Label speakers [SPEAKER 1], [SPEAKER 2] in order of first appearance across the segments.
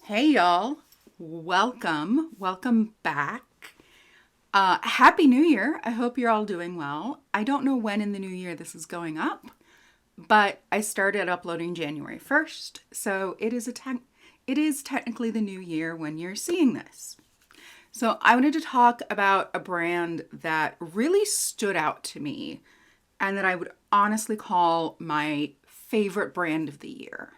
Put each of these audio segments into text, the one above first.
[SPEAKER 1] Hey y'all, welcome back. Happy New Year. I hope you're all doing well. I don't know when in the new year this is going up, but I started uploading January 1st, so it is technically the new year when you're seeing this. So I wanted to talk about a brand that really stood out to me and that I would honestly call my favorite brand of the year.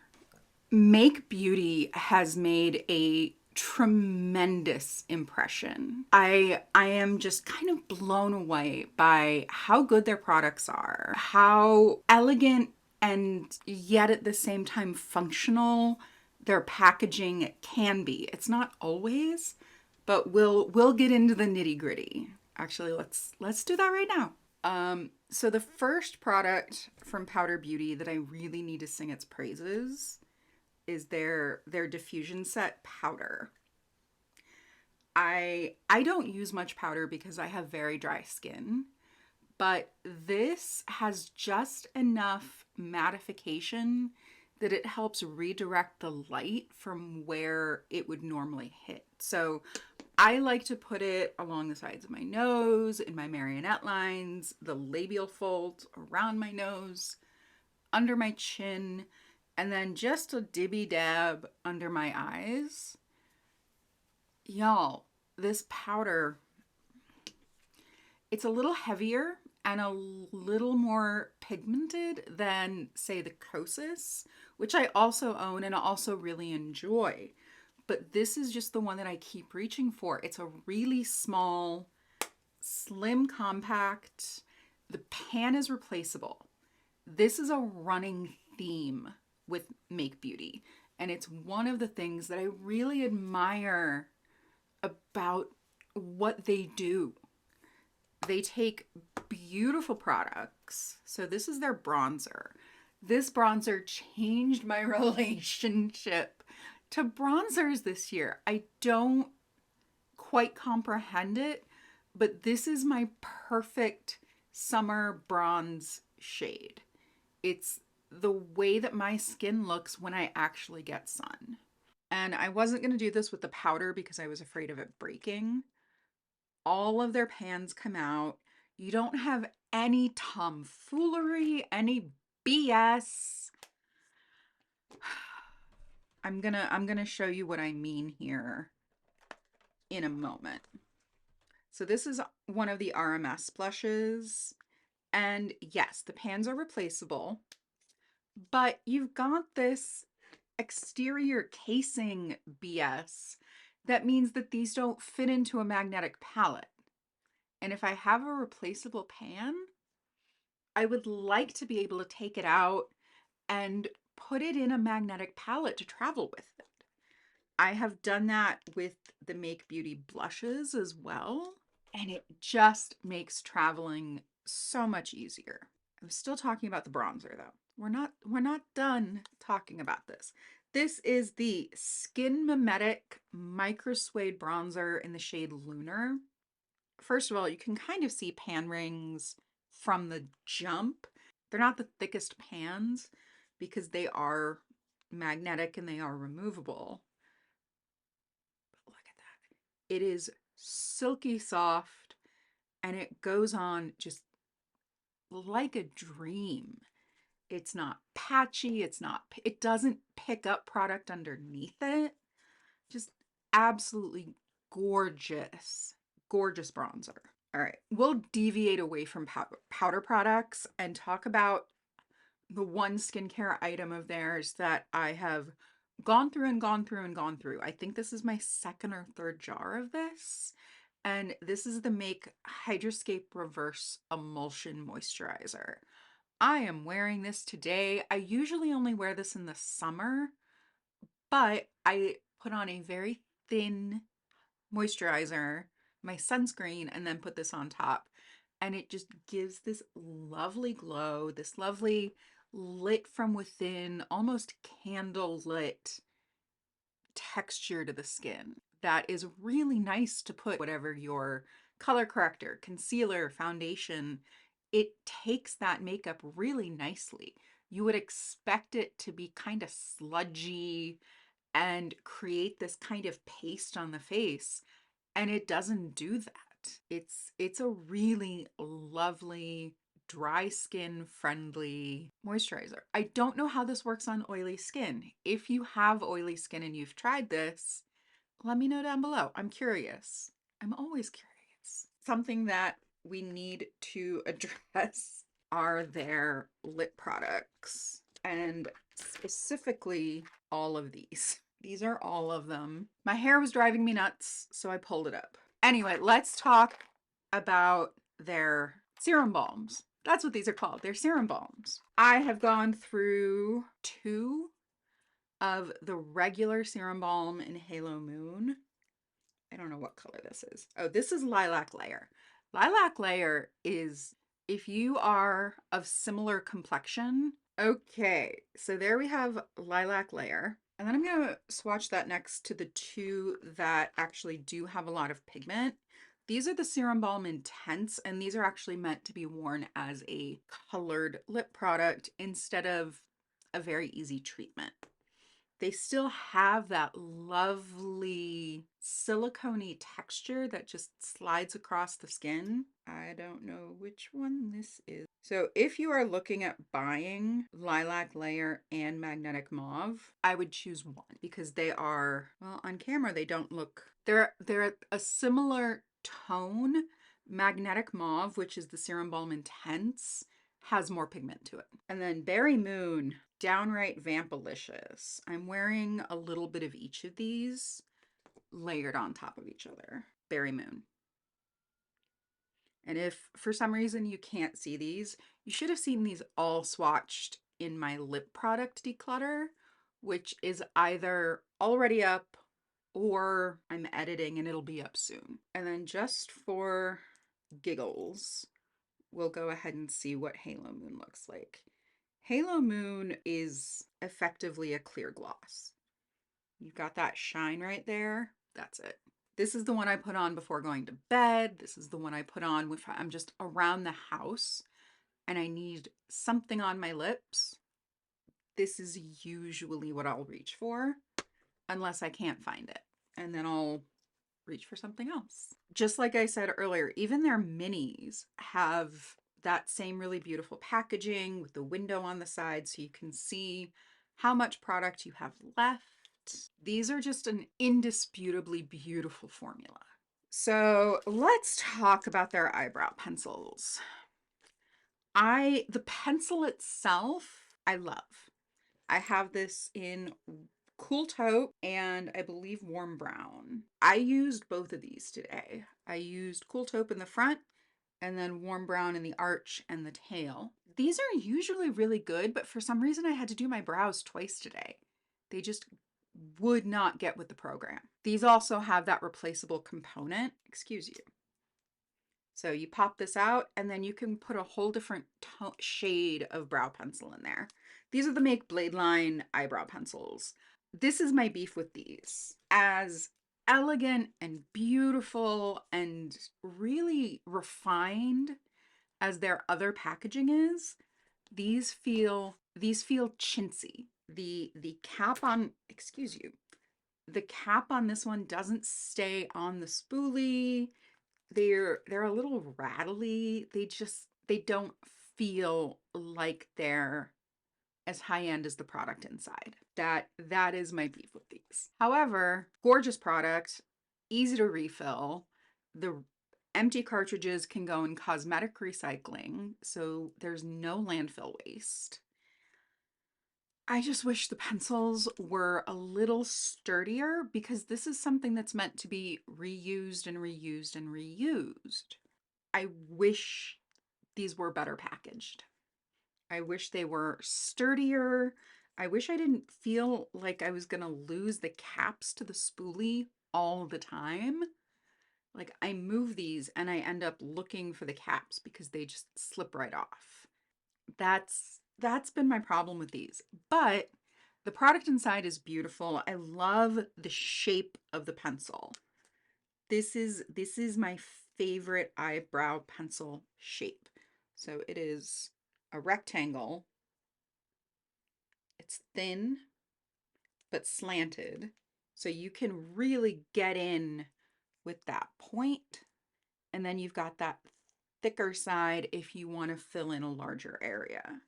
[SPEAKER 1] Make Beauty has made a tremendous impression. I am just kind of blown away by how good their products are, how elegant and yet at the same time functional their packaging can be. It's not always, but we'll get into the nitty-gritty. Actually, let's do that right now. So the first product from Powder Beauty that I really need to sing its praises is their diffusion set powder. I don't use much powder because I have very dry skin, but this has just enough mattification that it helps redirect the light from where it would normally hit. So I like to put it along the sides of my nose, in my marionette lines, the labial folds around my nose, under my chin, and then just a dibby dab under my eyes. Y'all, this powder, it's a little heavier and a little more pigmented than, say, the Kosas, which I also own and also really enjoy. But this is just the one that I keep reaching for. It's a really small, slim, compact. The pan is replaceable. This is a running theme with Make Beauty, and it's one of the things that I really admire about what they do. They take beautiful products. So this is their bronzer. This bronzer changed my relationship to bronzers this year. I don't quite comprehend it, but this is my perfect summer bronze shade. It's the way that my skin looks when I actually get sun. And I wasn't going to do this with the powder because I was afraid of it breaking. All of their pans come out. You don't have any tomfoolery, any BS. I'm going to show you what I mean here in a moment. So this is one of the RMS blushes. And yes, the pans are replaceable, but you've got this exterior casing BS that means that these don't fit into a magnetic palette. And if I have a replaceable pan, I would like to be able to take it out and put it in a magnetic palette to travel with it. I have done that with the Make Beauty blushes as well, and it just makes traveling so much easier. I'm still talking about the bronzer though. We're not done talking about this. This is the Skin Mimetic Micro Suede Bronzer in the shade Lunar. First of all, you can kind of see pan rings from the jump. They're not the thickest pans because they are magnetic and they are removable. But look at that. It is silky soft and it goes on just like a dream. It's not patchy, it doesn't pick up product underneath it. Just absolutely gorgeous, gorgeous bronzer. All right, we'll deviate away from powder products and talk about the one skincare item of theirs that I have gone through and gone through and gone through. I think this is my second or third jar of this. And this is the Make Hydrascape Reverse Emulsion Moisturizer. I am wearing this today. I usually only wear this in the summer, but I put on a very thin moisturizer, my sunscreen, and then put this on top. And it just gives this lovely glow, this lovely lit from within, almost candle lit texture to the skin. That is really nice to put whatever your color corrector, concealer, foundation, it takes that makeup really nicely. You would expect it to be kind of sludgy and create this kind of paste on the face, and it doesn't do that. It's a really lovely dry skin friendly moisturizer. I don't know how this works on oily skin. If you have oily skin and you've tried this, let me know down below. I'm curious. I'm always curious. Something that we need to address are their lip products, and specifically all of these. These are all of them. My hair was driving me nuts, so I pulled it up. Anyway, let's talk about their serum balms. That's what these are called. They're serum balms. I have gone through 2 of the regular serum balm in Halo Moon. I don't know what color this is. Oh, this is Lilac Layer. Lilac Layer is, if you are of similar complexion, okay, so there we have Lilac Layer. And then I'm going to swatch that next to the 2 that actually do have a lot of pigment. These are the Serum Balm Intense, and these are actually meant to be worn as a colored lip product instead of a very easy treatment. They still have that lovely silicone-y texture that just slides across the skin. I don't know which one this is. So if you are looking at buying Lilac Layer and Magnetic Mauve, I would choose one because they are, well, on camera they don't look, they're a similar tone. Magnetic Mauve, which is the Serum Balm Intense, has more pigment to it. And then Berry Moon, downright vampalicious. I'm wearing a little bit of each of these layered on top of each other. Berry Moon. And if for some reason you can't see these, you should have seen these all swatched in my lip product declutter, which is either already up or I'm editing and it'll be up soon. And then just for giggles, we'll go ahead and see what Halo Moon looks like. Halo Moon is effectively a clear gloss. You've got that shine right there. That's it. This is the one I put on before going to bed. This is the one I put on if I'm just around the house and I need something on my lips. This is usually what I'll reach for unless I can't find it. And then I'll reach for something else. Just like I said earlier, even their minis have that same really beautiful packaging with the window on the side so you can see how much product you have left. These are just an indisputably beautiful formula. So let's talk about their eyebrow pencils. The pencil itself, I love. I have this in Cool Taupe and I believe Warm Brown. I used both of these today. I used Cool Taupe in the front and then Warm Brown in the arch and the tail. These are usually really good, but for some reason I had to do my brows twice today. They just would not get with the program. These also have that replaceable component. Excuse you. So you pop this out and then you can put a whole different shade of brow pencil in there. These are the Make Blade Line eyebrow pencils. This is my beef with these. As elegant and beautiful and really refined as their other packaging is, these feel chintzy. The cap on, excuse you, the cap on this one doesn't stay on the spoolie. They're a little rattly. They don't feel like they're as high-end as the product inside. That is my beef with these. However, gorgeous product, easy to refill. The empty cartridges can go in cosmetic recycling, so there's no landfill waste. I just wish the pencils were a little sturdier because this is something that's meant to be reused and reused and reused. I wish these were better packaged. I wish they were sturdier. I wish I didn't feel like I was gonna lose the caps to the spoolie all the time. Like I move these and I end up looking for the caps because they just slip right off. That's been my problem with these. But the product inside is beautiful. I love the shape of the pencil. This is my favorite eyebrow pencil shape. So it is a rectangle. It's thin but slanted. So you can really get in with that point. And then you've got that thicker side if you want to fill in a larger area.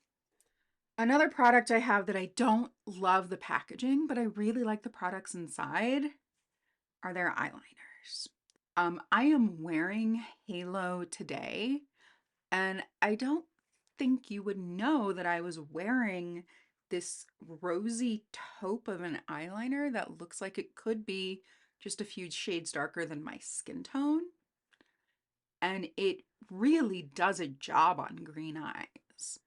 [SPEAKER 1] Another product I have that I don't love the packaging, but I really like the products inside are their eyeliners. I am wearing Halo today, and I don't think you would know that I was wearing this rosy taupe of an eyeliner that looks like it could be just a few shades darker than my skin tone. And it really does a job on green eyes.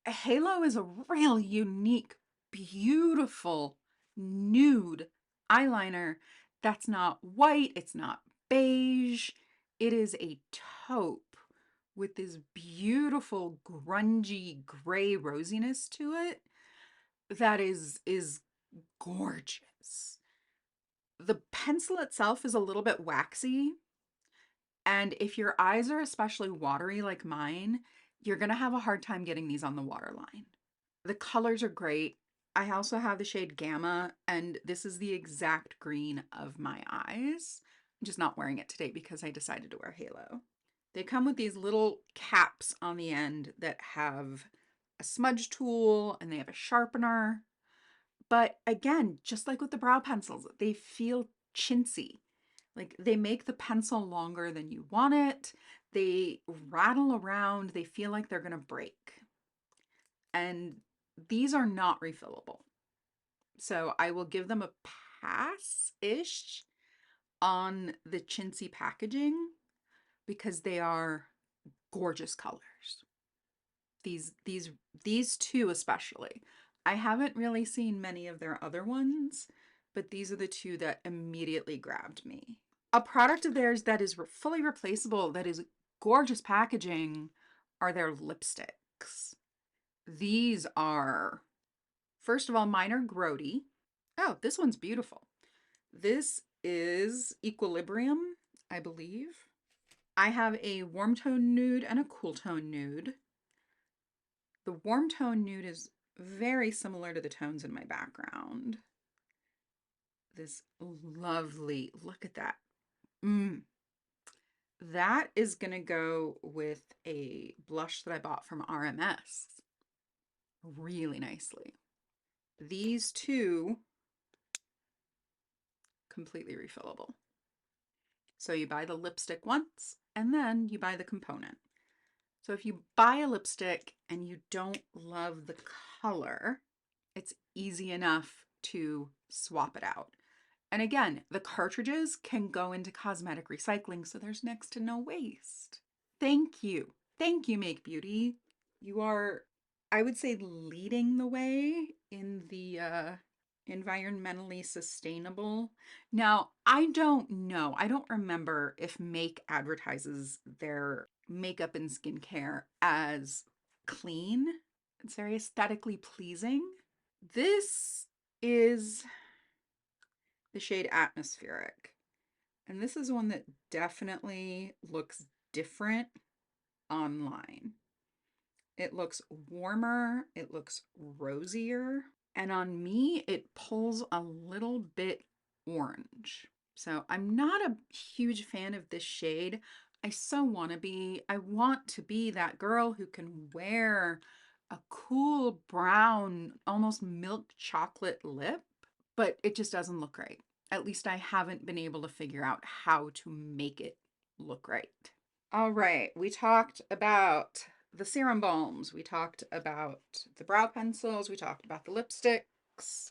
[SPEAKER 1] Halo is a really unique, beautiful, nude eyeliner that's not white, it's not beige. It is a taupe with this beautiful, grungy, gray rosiness to it that is gorgeous. The pencil itself is a little bit waxy, and if your eyes are especially watery like mine, you're gonna have a hard time getting these on the waterline. The colors are great. I also have the shade Gamma, and this is the exact green of my eyes. I'm just not wearing it today because I decided to wear Halo. They come with these little caps on the end that have a smudge tool and they have a sharpener. But again, just like with the brow pencils, they feel chintzy. Like they make the pencil longer than you want it. They rattle around. They feel like they're going to break. And these are not refillable. So I will give them a pass-ish on the chintzy packaging because they are gorgeous colors. These two especially. I haven't really seen many of their other ones, but these are the two that immediately grabbed me. A product of theirs that is fully replaceable, that is gorgeous packaging, are their lipsticks. These are, first of all, mine are Grody. Oh, this one's beautiful. This is Equilibrium, I believe. I have a warm tone nude and a cool tone nude. The warm tone nude is very similar to the tones in my background. This lovely, look at that. That is going to go with a blush that I bought from RMS really nicely. These two, completely refillable. So you buy the lipstick once and then you buy the component. So if you buy a lipstick and you don't love the color, it's easy enough to swap it out. And again, the cartridges can go into cosmetic recycling, so there's next to no waste. Thank you. Thank you, Make Beauty. You are, I would say, leading the way in the environmentally sustainable. Now, I don't know. I don't remember if Make advertises their makeup and skincare as clean. It's very aesthetically pleasing. This is the shade Atmospheric. And this is one that definitely looks different online. It looks warmer, it looks rosier, and on me, it pulls a little bit orange. So I'm not a huge fan of this shade. I so want to be. I want to be that girl who can wear a cool brown, almost milk chocolate lip, but it just doesn't look right. At least I haven't been able to figure out how to make it look right. All right, we talked about the serum balms, we talked about the brow pencils, we talked about the lipsticks,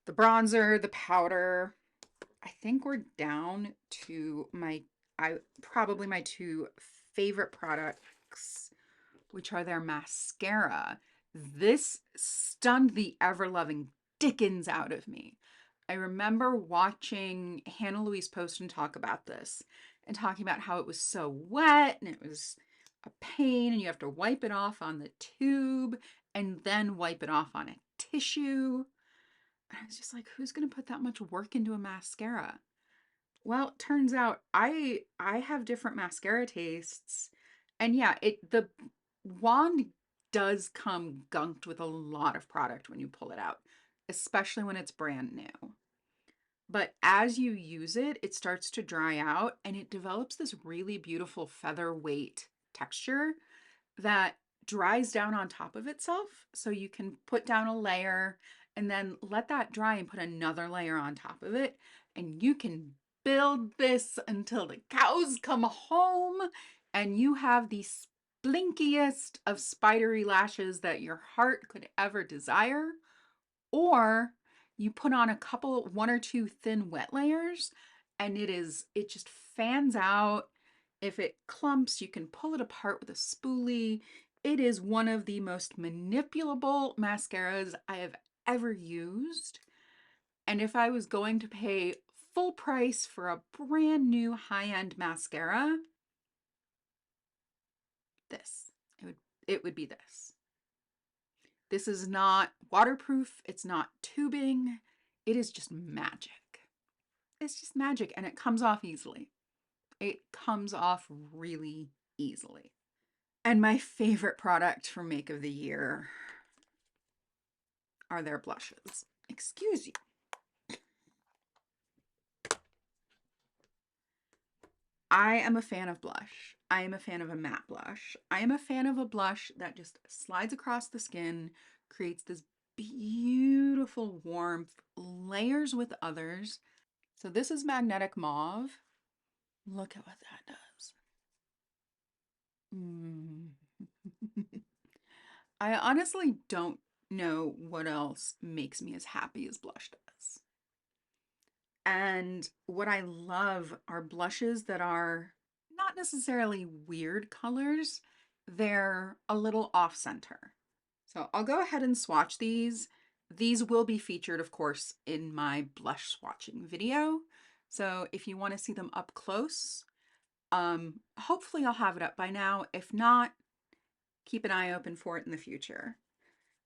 [SPEAKER 1] the bronzer, the powder. I think we're down to probably my two favorite products, which are their mascara. This stunned the ever-loving dickens out of me. I remember watching Hannah Louise Poston talk about this and talking about how it was so wet and it was a pain and you have to wipe it off on the tube and then wipe it off on a tissue. And I was just like, who's going to put that much work into a mascara? Well, it turns out I have different mascara tastes. And yeah, the wand does come gunked with a lot of product when you pull it out. especially when it's brand new. But as you use it, it starts to dry out and it develops this really beautiful featherweight texture that dries down on top of itself. So you can put down a layer and then let that dry and put another layer on top of it. And you can build this until the cows come home and you have the splinkiest of spidery lashes that your heart could ever desire. Or you put on one or two thin wet layers and it just fans out. If it clumps, you can pull it apart with a spoolie. It is one of the most manipulable mascaras I have ever used. And if I was going to pay full price for a brand new high-end mascara, it would be this. This is not waterproof. It's not tubing. It is just magic. It's just magic and it comes off easily. It comes off really easily. And my favorite product for Make of the Year are their blushes. Excuse you. I am a fan of blush. I am a fan of a matte blush. I am a fan of a blush that just slides across the skin, creates this beautiful warmth, layers with others. So this is Magnetic Mauve. Look at what that does. I honestly don't know what else makes me as happy as blush does. And what I love are blushes that are not necessarily weird colors. They're a little off center. So I'll go ahead and swatch these. These will be featured, of course, in my blush swatching video. So if you want to see them up close, hopefully I'll have it up by now. If not, keep an eye open for it in the future.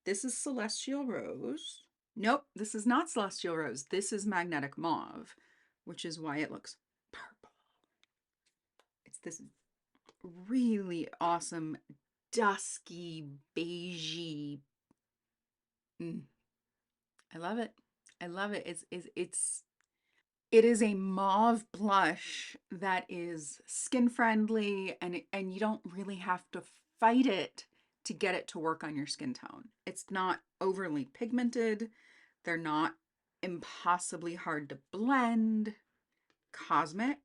[SPEAKER 1] This is Celestial Rose. Nope, this is not Celestial Rose. This is Magnetic Mauve, which is why it looks purple. It's this really awesome, dusky, beigey. I love it. I love it. It is a mauve blush that is skin friendly and you don't really have to fight it to get it to work on your skin tone. It's not overly pigmented. They're not impossibly hard to blend. Cosmic.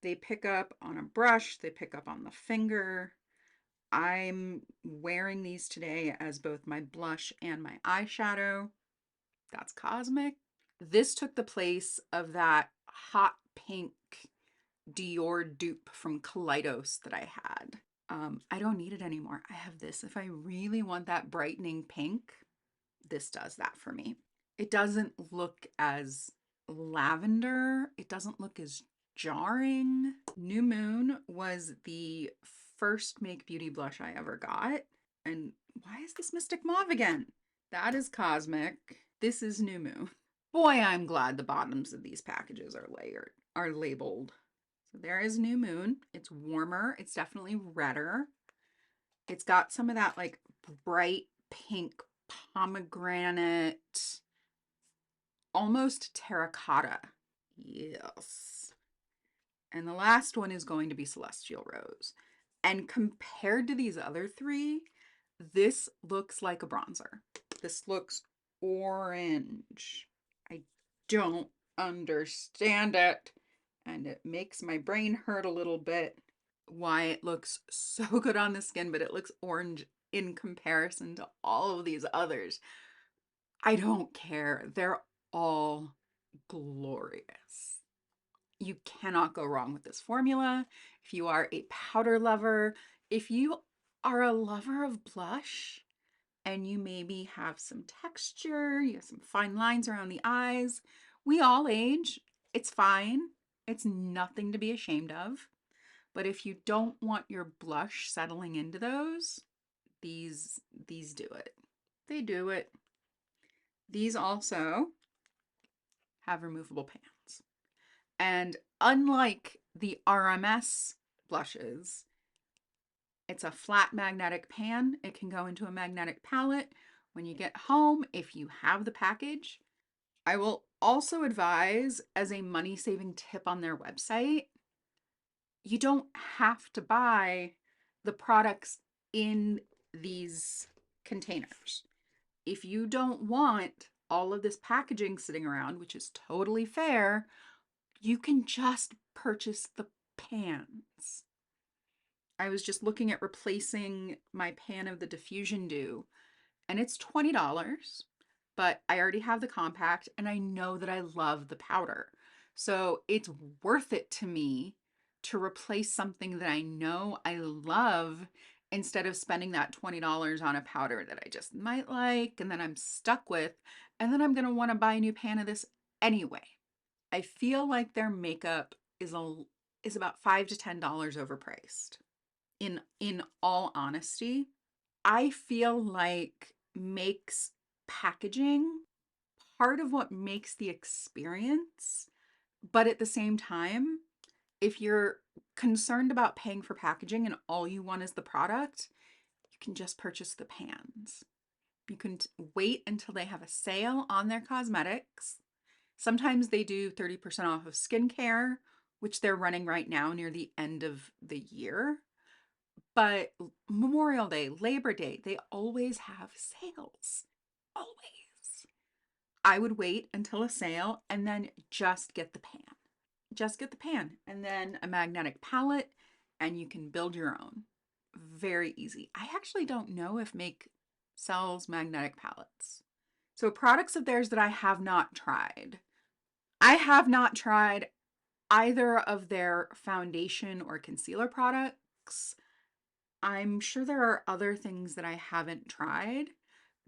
[SPEAKER 1] They pick up on a brush, they pick up on the finger. I'm wearing these today as both my blush and my eyeshadow. That's Cosmic. This took the place of that hot pink Dior dupe from Kaleidos that I had. I don't need it anymore. I have this. If I really want that brightening pink, this does that for me. It doesn't look as lavender. It doesn't look as jarring. New Moon was the first Make Beauty blush I ever got. And why is this Mystic Mauve again? That is Cosmic. This is New Moon. Boy, I'm glad the bottoms of these packages are labeled. So there is New Moon. It's warmer. It's definitely redder. It's got some of that like bright pink pomegranate, almost terracotta. Yes. And the last one is going to be Celestial Rose. And compared to these other three, this looks like a bronzer. This looks orange. I don't understand it. And it makes my brain hurt a little bit why it looks so good on the skin, but it looks orange in comparison to all of these others. I don't care. They're all glorious. You cannot go wrong with this formula. If you are a powder lover, if you are a lover of blush and you maybe have some texture, you have some fine lines around the eyes, we all age. It's fine. It's nothing to be ashamed of. But if you don't want your blush settling into those, these do it. They do it. These also have removable pans. And unlike the RMS blushes, it's a flat magnetic pan. It can go into a magnetic palette. when you get home, if you have the package. I will also advise, as a money-saving tip on their website, you don't have to buy the products in these containers. If you don't want all of this packaging sitting around, which is totally fair, you can just purchase the pans. I was just looking at replacing my pan of the Diffusion Dew, and it's $20, but I already have the compact and I know that I love the powder. So it's worth it to me to replace something that I know I love instead of spending that $20 on a powder that I just might like and then I'm stuck with, and then I'm going to want to buy a new pan of this anyway. I feel like their makeup is about $5 to $10 overpriced. In all honesty, I feel like makes packaging part of what makes the experience, but at the same time, if you're concerned about paying for packaging and all you want is the product, you can just purchase the pans. You can wait until they have a sale on their cosmetics. Sometimes they do 30% off of skincare, which they're running right now near the end of the year. But Memorial Day, Labor Day, they always have sales. Always. I would wait until a sale and then just get the pan. Just get the pan and then a magnetic palette, and you can build your own. Very easy. I actually don't know if Make sells magnetic palettes. So products of theirs that I have not tried. I have not tried either of their foundation or concealer products. I'm sure there are other things that I haven't tried,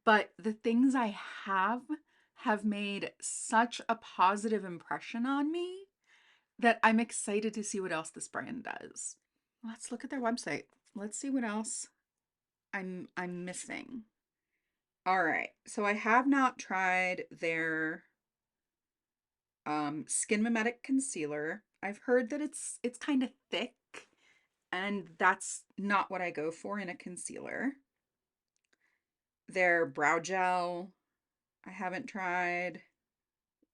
[SPEAKER 1] but the things I have made such a positive impression on me that I'm excited to see what else this brand does. Let's look at their website. Let's see what else I'm missing. All right, so I have not tried their Skin Mimetic concealer. I've heard that it's kind of thick, and that's not what I go for in a concealer. Their brow gel, I haven't tried.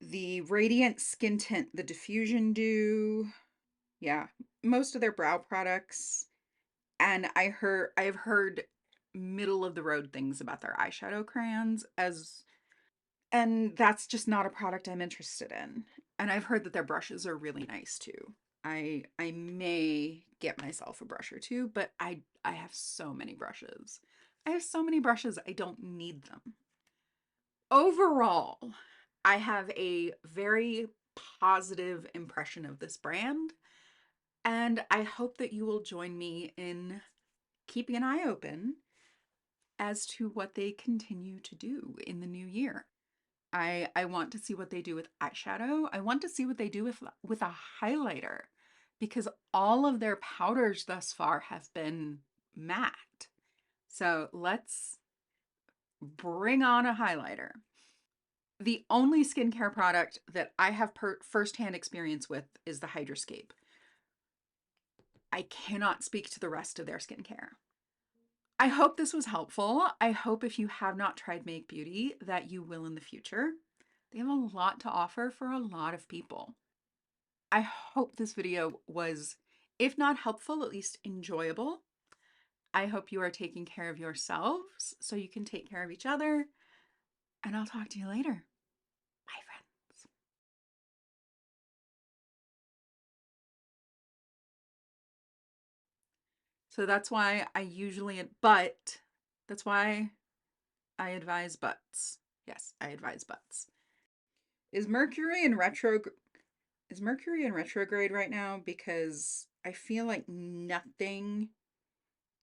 [SPEAKER 1] The Radiant Skin Tint, the Diffusion Dew. Yeah, most of their brow products. And I've heard middle of the road things about their eyeshadow crayons, and that's just not a product I'm interested in. And I've heard that their brushes are really nice too. I may get myself a brush or two, but I have so many brushes. I have so many brushes, I don't need them. Overall, I have a very positive impression of this brand, and I hope that you will join me in keeping an eye open as to what they continue to do in the new year. I want to see what they do with eyeshadow. I want to see what they do with a highlighter, because all of their powders thus far have been matte. So let's bring on a highlighter. The only skincare product that I have firsthand experience with is the Hydrascape. I cannot speak to the rest of their skincare. I hope this was helpful. I hope if you have not tried Make Beauty that you will in the future. They have a lot to offer for a lot of people. I hope this video was, if not helpful, at least enjoyable. I hope you are taking care of yourselves so you can take care of each other, and I'll talk to you later. Bye, friends. So that's why that's why I advise butts. Yes, I advise butts. Is Mercury in retrograde right now? Because I feel like nothing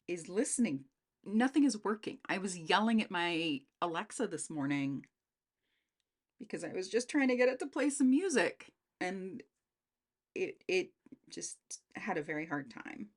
[SPEAKER 1] is listening. Nothing is working. I was yelling at my Alexa this morning because I was just trying to get it to play some music, and it just had a very hard time.